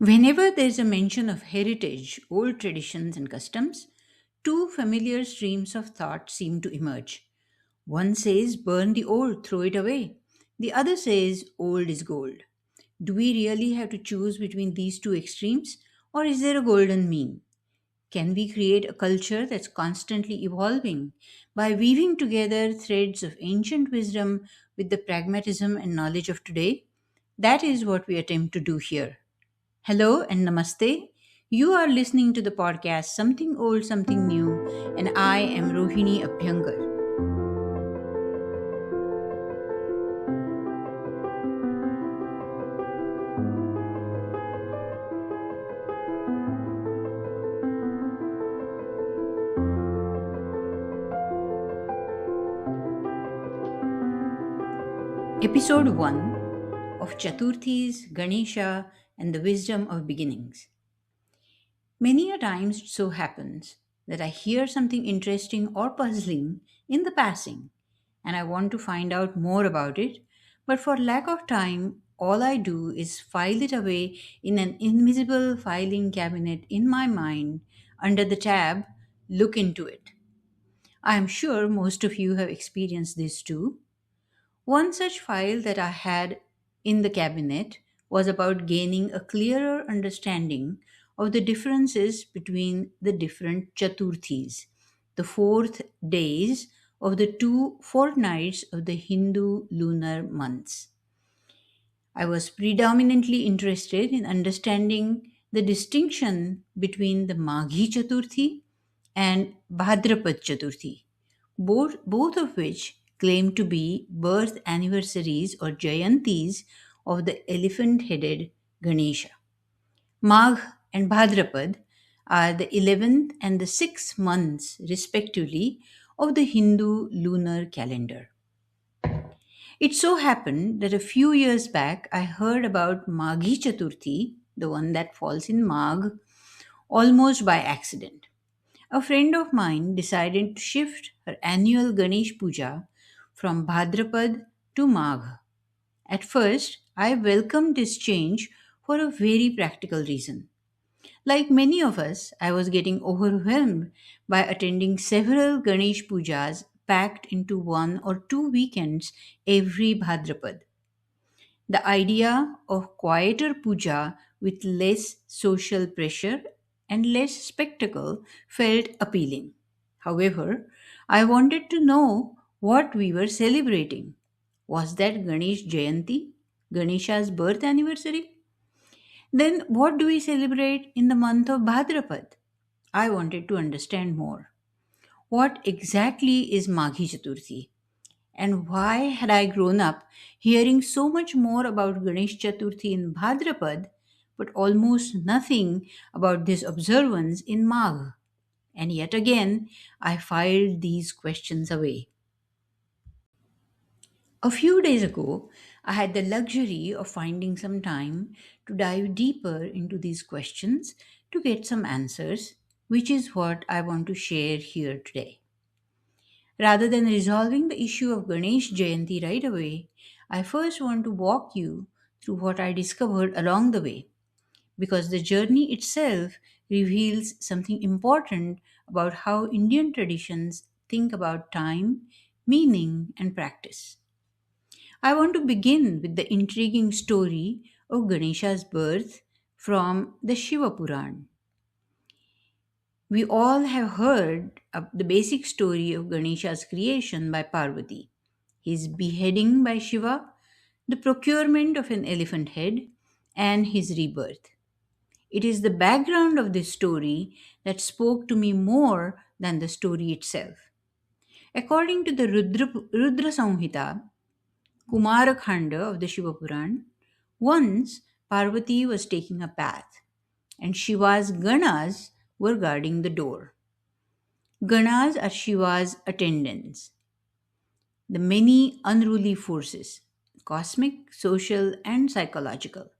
Whenever there's a mention of heritage, old traditions, and customs, two familiar streams of thought seem to emerge. One says, burn the old, throw it away. The other says, old is gold. Do we really have to choose between these two extremes, or is there a golden mean? Can we create a culture that's constantly evolving by weaving together threads of ancient wisdom with the pragmatism and knowledge of today? That is what we attempt to do here. Hello and namaste. You are listening to the podcast Something Old, Something New, and I am Rohini Abhyankar. Episode 1 of Chaturthis, Ganesha, and the Wisdom of Beginnings. Many a times it so happens that I hear something interesting or puzzling in the passing, and I want to find out more about it, but for lack of time, all I do is file it away in an invisible filing cabinet in my mind under the tab Look into it. I am sure most of you have experienced this too. One such file that I had in the cabinet was about gaining a clearer understanding of the differences between the different Chaturthis, the fourth days of the two fortnights of the Hindu lunar months. I was predominantly interested in understanding the distinction between the Maghi Chaturthi and Bhadrapad Chaturthi, both of which claim to be birth anniversaries or Jayantis of the elephant headed Ganesha. Magh and Bhadrapad are the 11th and the 6th months, respectively, of the Hindu lunar calendar. It so happened that a few years back I heard about Maghi Chaturthi, the one that falls in Magh, almost by accident. A friend of mine decided to shift her annual Ganesh Puja from Bhadrapad to Magh. At first, I welcomed this change for a very practical reason. Like many of us, I was getting overwhelmed by attending several Ganesh Pujas packed into 1 or 2 weekends every Bhadrapad. The idea of quieter puja with less social pressure and less spectacle felt appealing. However, I wanted to know what we were celebrating. Was that Ganesh Jayanti, Ganesha's birth anniversary? Then what do we celebrate in the month of Bhadrapad? I wanted to understand more. What exactly is Maghi Chaturthi? And why had I grown up hearing so much more about Ganesh Chaturthi in Bhadrapad, but almost nothing about this observance in Magh? And yet again, I filed these questions away. A few days ago, I had the luxury of finding some time to dive deeper into these questions to get some answers, which is what I want to share here today. Rather than resolving the issue of Ganesh Jayanti right away, I first want to walk you through what I discovered along the way, because the journey itself reveals something important about how Indian traditions think about time, meaning, and practice. I want to begin with the intriguing story of Ganesha's birth from the Shiva Purana. We all have heard of the basic story of Ganesha's creation by Parvati, his beheading by Shiva, the procurement of an elephant head, and his rebirth. It is the background of this story that spoke to me more than the story itself. According to the Rudra Samhita, Kumara Khanda of the Shiva Puran, once Parvati was taking a bath and Shiva's Ganas were guarding the door. Ganas are Shiva's attendants, the many unruly forces, cosmic, social, and psychological.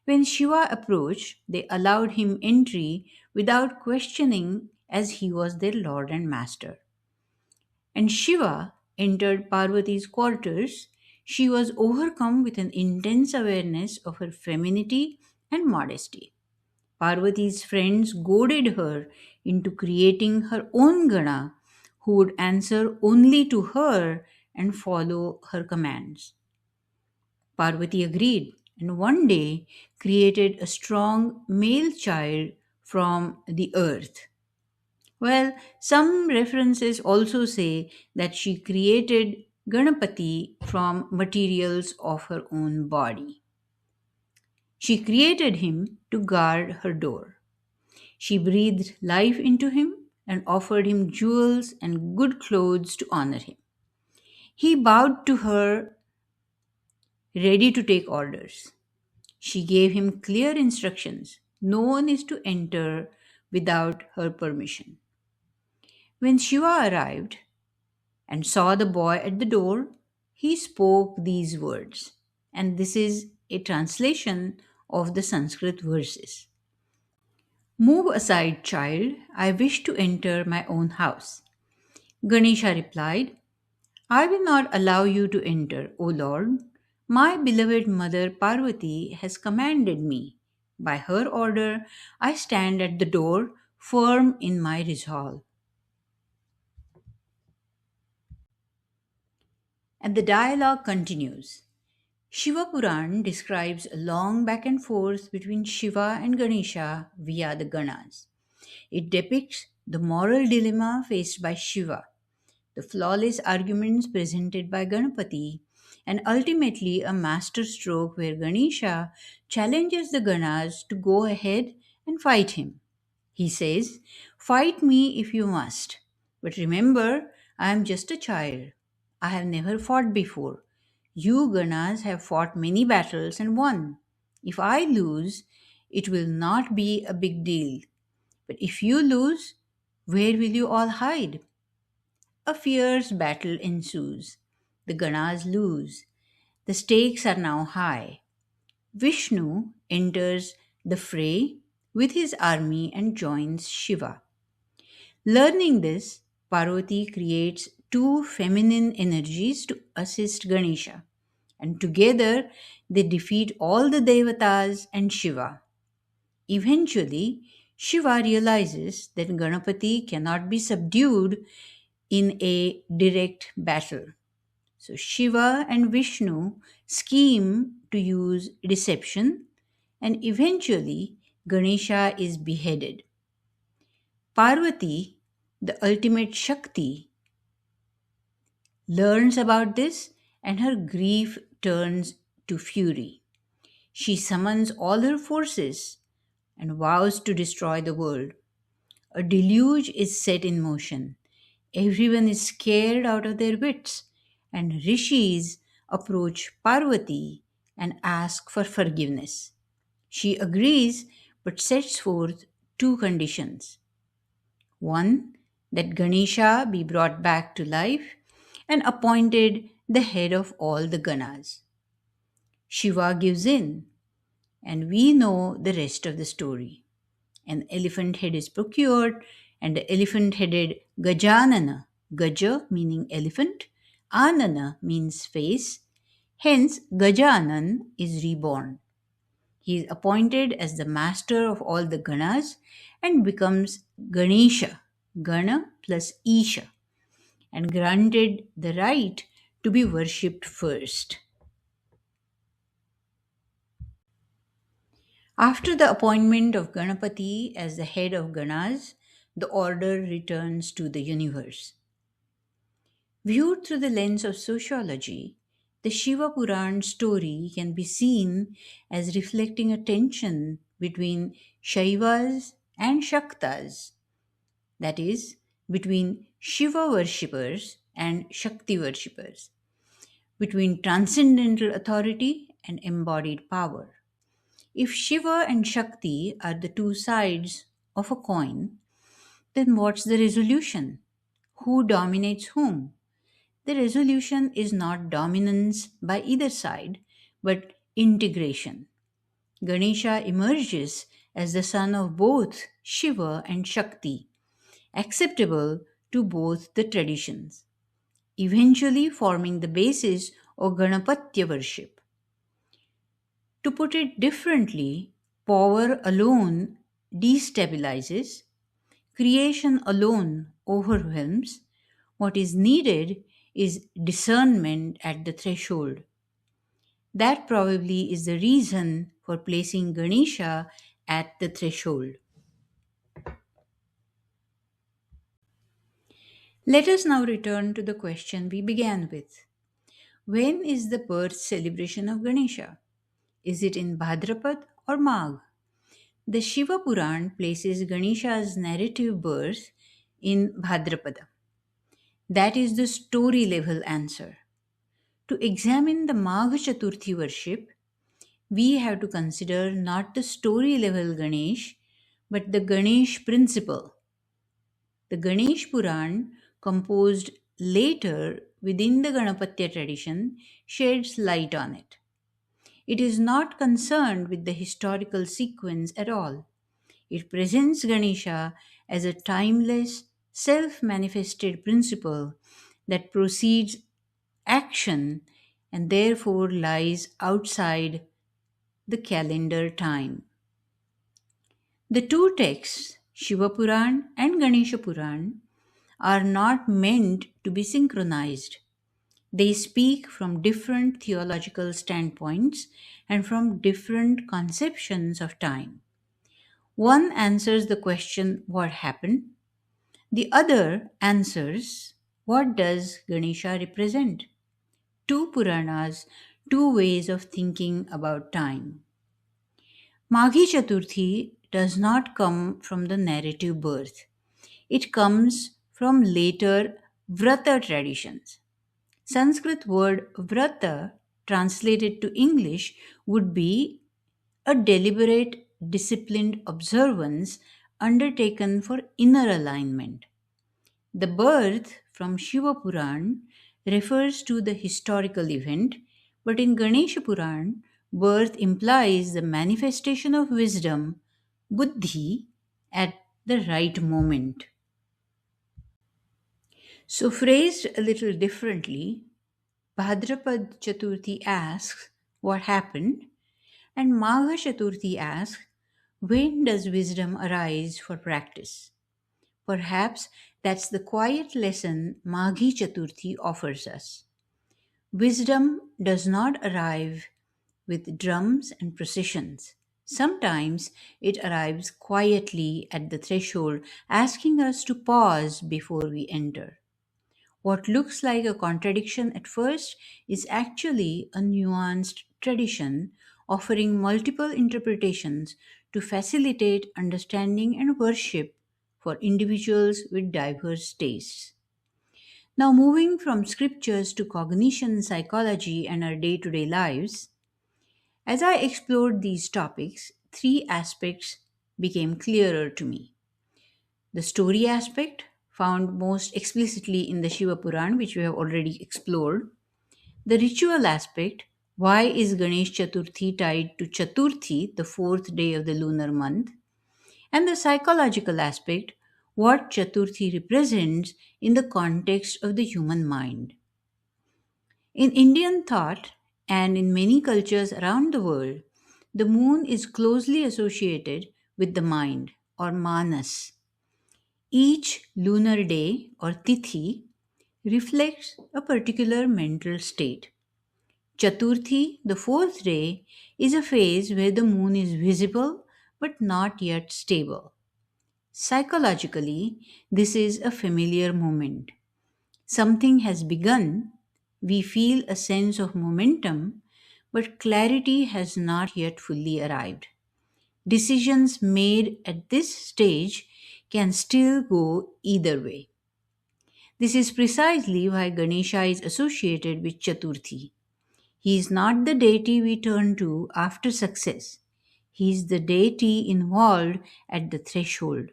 When Shiva approached, they allowed him entry without questioning as he was their lord and master. And Shiva entered Parvati's quarters. She was overcome with an intense awareness of her femininity and modesty. Parvati's friends goaded her into creating her own Gana who would answer only to her and follow her commands. Parvati agreed and one day created a strong male child from the earth. Well, some references also say that she created Ganapati from materials of her own body. She created him to guard her door. She breathed life into him and offered him jewels and good clothes to honor him. He bowed to her, ready to take orders. She gave him clear instructions. No one is to enter without her permission. When Shiva arrived and saw the boy at the door, he spoke these words. And this is a translation of the Sanskrit verses. Move aside, child. I wish to enter my own house. Ganesha replied, I will not allow you to enter, O Lord. My beloved mother Parvati has commanded me. By her order, I stand at the door, firm in my resolve. And the dialogue continues. Shiva Purana describes a long back and forth between Shiva and Ganesha via the Ganas. It depicts the moral dilemma faced by Shiva, the flawless arguments presented by Ganapati, and ultimately a masterstroke where Ganesha challenges the Ganas to go ahead and fight him. He says, fight me if you must, but remember, I am just a child. I have never fought before. You Ganas have fought many battles and won. If I lose, it will not be a big deal. But if you lose, where will you all hide? A fierce battle ensues. The Ganas lose. The stakes are now high. Vishnu enters the fray with his army and joins Shiva. Learning this, Parvati creates two feminine energies to assist Ganesha, and together they defeat all the Devatas and Shiva. Eventually, Shiva realizes that Ganapati cannot be subdued in a direct battle. So Shiva and Vishnu scheme to use deception, and eventually Ganesha is beheaded. Parvati, the ultimate Shakti, learns about this and her grief turns to fury. She summons all her forces and vows to destroy the world. A deluge is set in motion. Everyone is scared out of their wits, and rishis approach Parvati and ask for forgiveness. She agrees but sets forth two conditions. One, that Ganesha be brought back to life and appointed the head of all the Ganas. Shiva gives in, and we know the rest of the story. An elephant head is procured, and the elephant headed Gajanana, Gaja meaning elephant, Anana means face, hence Gajanan is reborn. He is appointed as the master of all the Ganas and becomes Ganesha, Gana plus Isha, and granted the right to be worshipped first. After the appointment of Ganapati as the head of Ganas, the order returns to the universe. Viewed through the lens of sociology, the Shiva Puran story can be seen as reflecting a tension between Shaivas and Shaktas, that is, between Shiva worshippers and Shakti worshippers, between transcendental authority and embodied power. If Shiva and Shakti are the two sides of a coin, then what's the resolution? Who dominates whom? The resolution is not dominance by either side, but integration. Ganesha emerges as the son of both Shiva and Shakti, acceptable to both the traditions, eventually forming the basis of Ganapatya worship. To put it differently, Power alone destabilizes, creation alone overwhelms. What is needed is discernment at the threshold. That probably is the reason for placing Ganesha at the threshold. Let us now return to the question we began with. When is the birth celebration of Ganesha? Is it in Bhadrapad or Magh? The Shiva Purana places Ganesha's narrative birth in Bhadrapada. That is the story level answer. To examine the Magh Chaturthi worship, we have to consider not the story level Ganesh, but the Ganesh principle. The Ganesh Puran, composed later within the Ganapatya tradition, sheds light on it. It is not concerned with the historical sequence at all. It presents Ganesha as a timeless, self manifested principle that proceeds action and therefore lies outside the calendar time. The two texts, Shiva Puran and Ganesha Puran, are not meant to be synchronized. They speak from different theological standpoints and from different conceptions of time. One answers the question, what happened? The other answers, what does Ganesha represent? Two Puranas, two ways of thinking about time. Maghi Chaturthi does not come from the narrative birth. It comes from later Vrata traditions. Sanskrit word vrata translated to English would be a deliberate, disciplined observance undertaken for inner alignment. The birth from Shiva Puran refers to the historical event, but in Ganesha Puran, birth implies the manifestation of wisdom, buddhi, at the right moment. So, phrased a little differently, Bhadrapad Chaturthi asks, what happened? And Magha Chaturthi asks, when does wisdom arise for practice? Perhaps that's the quiet lesson Maghi Chaturthi offers us. Wisdom does not arrive with drums and processions. Sometimes it arrives quietly at the threshold, asking us to pause before we enter. What looks like a contradiction at first is actually a nuanced tradition offering multiple interpretations to facilitate understanding and worship for individuals with diverse tastes. Now, moving from scriptures to cognition, psychology, and our day to day lives, as I explored these topics, three aspects became clearer to me. The story aspect, found most explicitly in the Shiva Puran, which we have already explored. The ritual aspect, why is Ganesh Chaturthi tied to Chaturthi, the fourth day of the lunar month? And the psychological aspect, what Chaturthi represents in the context of the human mind. In Indian thought and in many cultures around the world, the moon is closely associated with the mind or manas. Each lunar day or tithi reflects a particular mental state. Chaturthi, the fourth day, is a phase where the moon is visible but not yet stable. Psychologically, this is a familiar moment. Something has begun, we feel a sense of momentum, but clarity has not yet fully arrived. Decisions made at this stage can still go either way. This is precisely why Ganesha is associated with Chaturthi. He is not the deity we turn to after success. He is the deity involved at the threshold,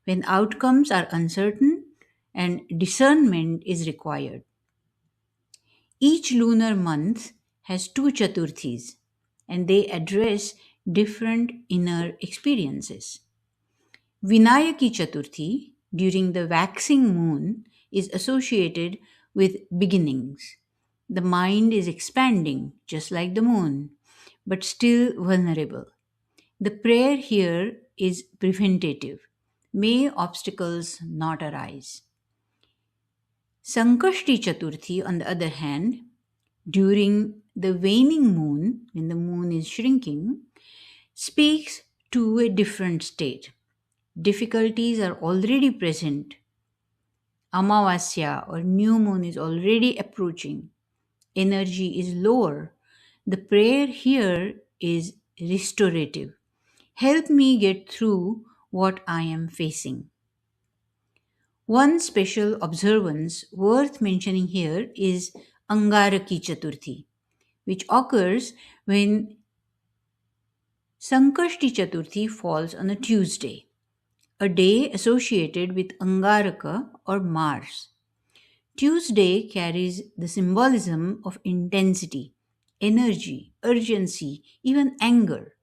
when outcomes are uncertain and discernment is required. Each lunar month has two Chaturthis, and they address different inner experiences. Vinayaki Chaturthi, during the waxing moon, is associated with beginnings. The mind is expanding, just like the moon, but still vulnerable. The prayer here is preventative. May obstacles not arise. Sankashti Chaturthi, on the other hand, during the waning moon, when the moon is shrinking, speaks to a different state. Difficulties are already present. Amavasya or new moon is already approaching. Energy is lower. The prayer here is restorative. Help me get through what I am facing. One special observance worth mentioning here is Angaraki Chaturthi, which occurs when Sankashti Chaturthi falls on a Tuesday, a day associated with Angaraka or Mars. Tuesday carries the symbolism of intensity, energy, urgency, even anger,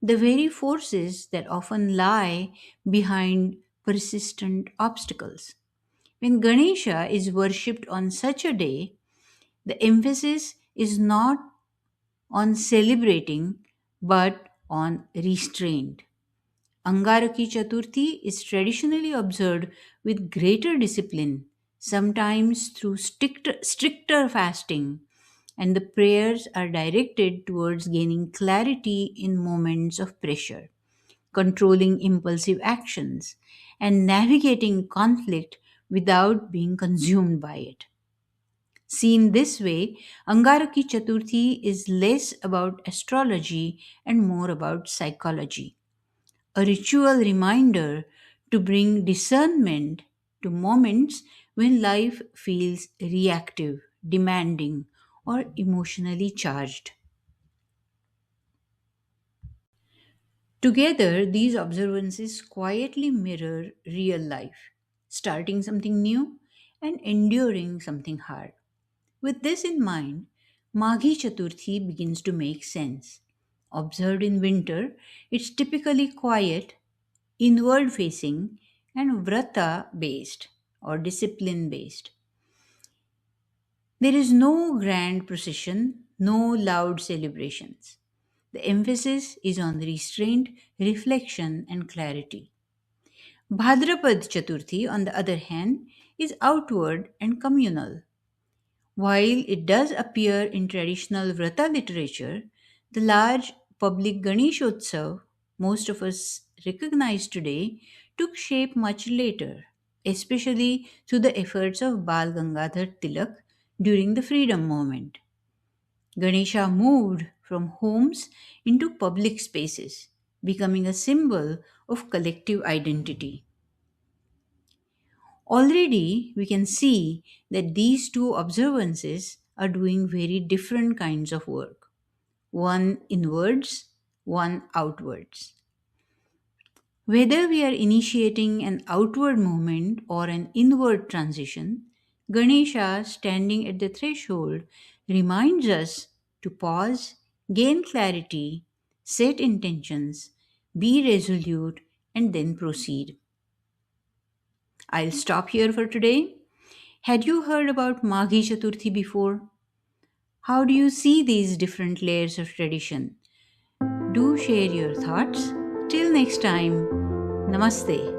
the very forces that often lie behind persistent obstacles. When Ganesha is worshipped on such a day, the emphasis is not on celebrating but on restraint. Angaraki Chaturthi is traditionally observed with greater discipline, sometimes through stricter fasting, and the prayers are directed towards gaining clarity in moments of pressure, controlling impulsive actions, and navigating conflict without being consumed by it. Seen this way, Angaraki Chaturthi is less about astrology and more about psychology, a ritual reminder to bring discernment to moments when life feels reactive, demanding, or emotionally charged. Together, these observances quietly mirror real life, starting something new and enduring something hard. With this in mind, Maghi Chaturthi begins to make sense. Observed in winter, it's typically quiet, inward facing, and vrata based or discipline based. There is no grand procession, no loud celebrations. The emphasis is on restraint, reflection, and clarity. Bhadrapad Chaturthi, on the other hand, is outward and communal. While it does appear in traditional Vrata literature, the large public Ganeshotsav most of us recognize today took shape much later, especially through the efforts of Bal Gangadhar Tilak during the freedom movement. Ganesha moved from homes into public spaces, becoming a symbol of collective identity. Already, we can see that these two observances are doing very different kinds of work, one inwards, one outwards. Whether we are initiating an outward movement or an inward transition, Ganesha, standing at the threshold, reminds us to pause, gain clarity, set intentions, be resolute, and then proceed. I'll stop here for today. Had you heard about Maghi Chaturthi before? How do you see these different layers of tradition? Do share your thoughts. Till next time, Namaste.